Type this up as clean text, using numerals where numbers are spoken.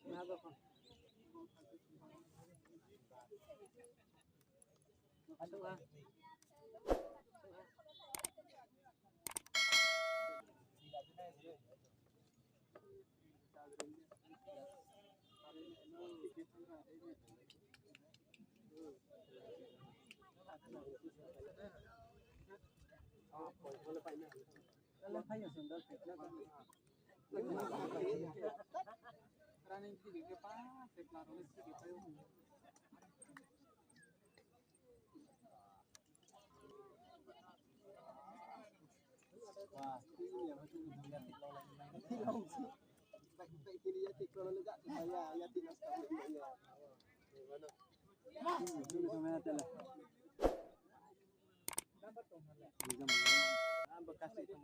Nada pa. Ano ba? Alam kayo sundal pekla kan. Karena ini juga pa, pekla roles kita yung. Wah, ini ya macam ini ya pekla lagi. Kita ini ya pekla juga supaya ya tidak sekali ya. Mana? Ini sama ya telah. Bekas itu.